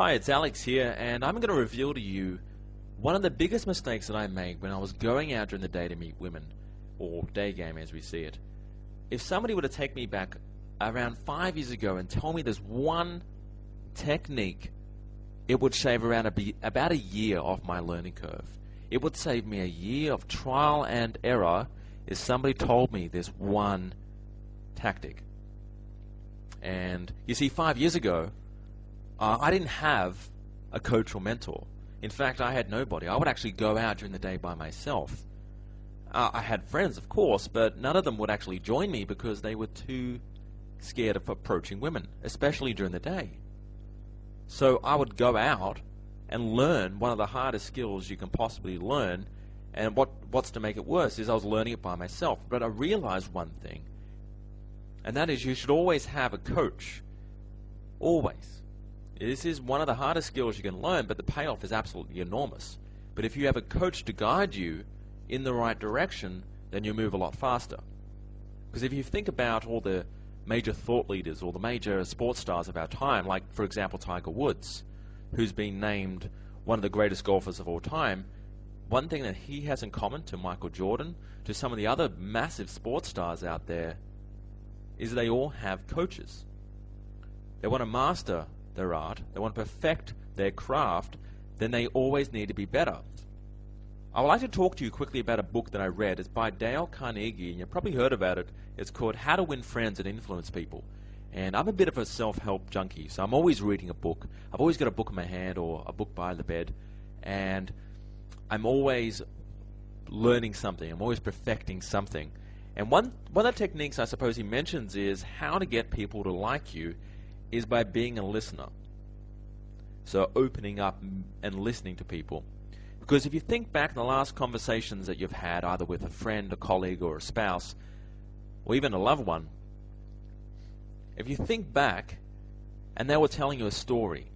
Hi, it's Alex here, and I'm going to reveal to you one of the biggest mistakes that I made when I was going out during the day to meet women, or day game as we see it. If somebody were to take me back around 5 years ago and tell me there's one technique, it would shave around about a year off my learning curve. It would save me a year of trial and error if somebody told me there's one tactic. And you see, 5 years ago, I didn't have a coach or mentor. In fact, I had nobody. I would actually go out during the day by myself. I had friends, of course, but none of them would actually join me because they were too scared of approaching women, especially during the day. So I would go out and learn one of the hardest skills you can possibly learn, and what's to make it worse is I was learning it by myself. But I realized one thing, and that is you should always have a coach. Always. This is one of the hardest skills you can learn, but the payoff is absolutely enormous. But if you have a coach to guide you in the right direction, then you move a lot faster. Because if you think about all the major thought leaders or the major sports stars of our time, like, for example, Tiger Woods, who's been named one of the greatest golfers of all time, one thing that he has in common to Michael Jordan, to some of the other massive sports stars out there, is they all have coaches. They want to master their art, they want to perfect their craft, then they always need to be better. I would like to talk to you quickly about a book that I read. It's by Dale Carnegie, and you've probably heard about it. It's called How to Win Friends and Influence People. And I'm a bit of a self-help junkie, so I'm always reading a book. I've always got a book in my hand or a book by the bed, and I'm always learning something. I'm always perfecting something. And one of the techniques I suppose he mentions is how to get people to like you is by being a listener. So opening up and listening to people. Because if you think back to the last conversations that you've had, either with a friend, a colleague, or a spouse, or even a loved one, if you think back and they were telling you a story,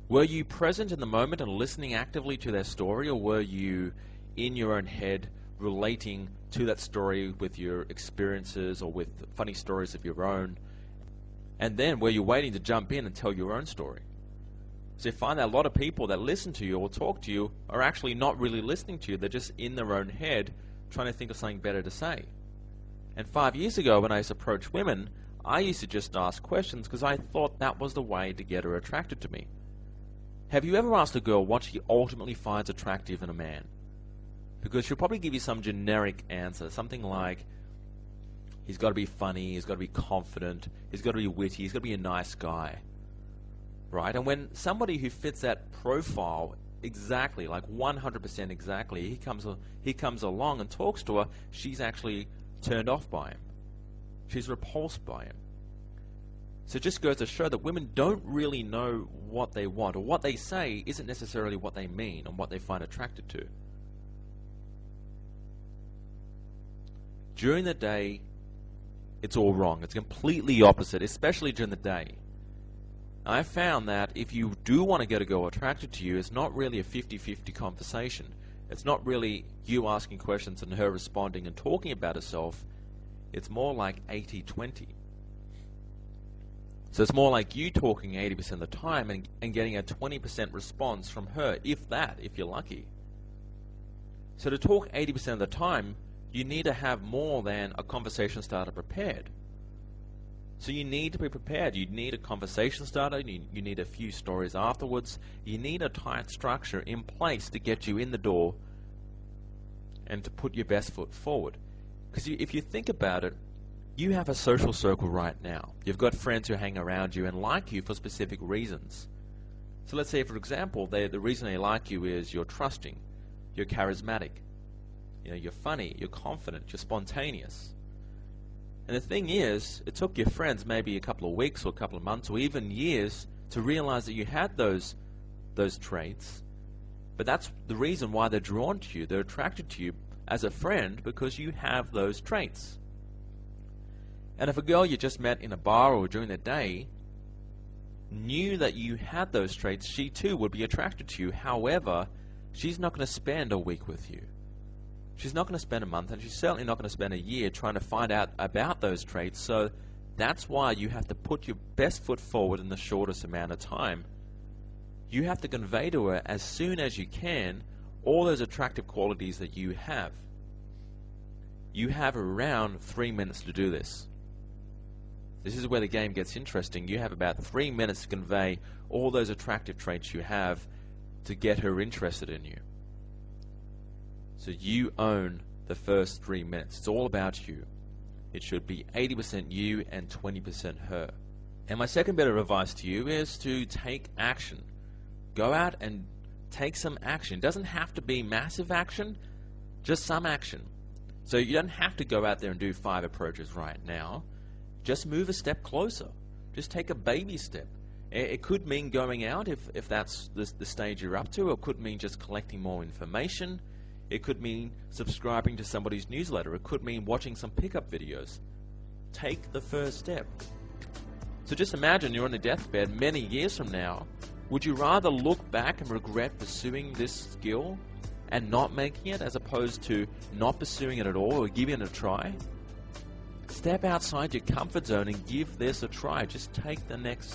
were you present in the moment and listening actively to their story, or were you in your own head relating to that story with your experiences or with funny stories of your own? And then were you waiting to jump in and tell your own story? So you find that a lot of people that listen to you or talk to you are actually not really listening to you. They're just in their own head trying to think of something better to say. And 5 years ago when I used to approach women, I used to just ask questions because I thought that was the way to get her attracted to me. Have you ever asked a girl what she ultimately finds attractive in a man? Because she'll probably give you some generic answer, something like, he's got to be funny, he's got to be confident, he's got to be witty, he's got to be a nice guy. Right? And when somebody who fits that profile exactly, like 100% exactly, he comes along and talks to her, she's actually turned off by him. She's repulsed by him. So it just goes to show that women don't really know what they want, or what they say isn't necessarily what they mean and what they find attracted to. During the day, it's all wrong. It's completely opposite, especially during the day. I found that if you do want to get a girl attracted to you, it's not really a 50-50 conversation. It's not really you asking questions and her responding and talking about herself. It's more like 80-20. So it's more like you talking 80% of the time and getting a 20% response from her, if you're lucky. So to talk 80% of the time, you need to have more than a conversation starter prepared. So you need to be prepared. You need a conversation starter. You need a few stories afterwards. You need a tight structure in place to get you in the door and to put your best foot forward. Because if you think about it, you have a social circle right now. You've got friends who hang around you and like you for specific reasons. So let's say, for example, the reason they like you is you're trusting, you're charismatic, you're funny, you're confident, you're spontaneous. And the thing is, it took your friends maybe a couple of weeks or a couple of months or even years to realize that you had those traits. But that's the reason why they're drawn to you. They're attracted to you as a friend because you have those traits. And if a girl you just met in a bar or during the day knew that you had those traits, she too would be attracted to you. However, she's not going to spend a week with you. She's not going to spend a month, and she's certainly not going to spend a year trying to find out about those traits. So that's why you have to put your best foot forward in the shortest amount of time. You have to convey to her as soon as you can all those attractive qualities that you have. You have around 3 minutes to do this. This is where the game gets interesting. You have about 3 minutes to convey all those attractive traits you have to get her interested in you. So you own the first 3 minutes. It's all about you. It should be 80% you and 20% her. And my second bit of advice to you is to take action. Go out and take some action. It doesn't have to be massive action, just some action. So you don't have to go out there and do 5 approaches right now. Just move a step closer. Just take a baby step. It could mean going out if that's the stage you're up to. It could mean just collecting more information. It could mean subscribing to somebody's newsletter. It could mean watching some pickup videos. Take the first step. So just imagine you're on a deathbed many years from now. Would you rather look back and regret pursuing this skill and not making it, as opposed to not pursuing it at all or giving it a try? Step outside your comfort zone and give this a try. Just take the next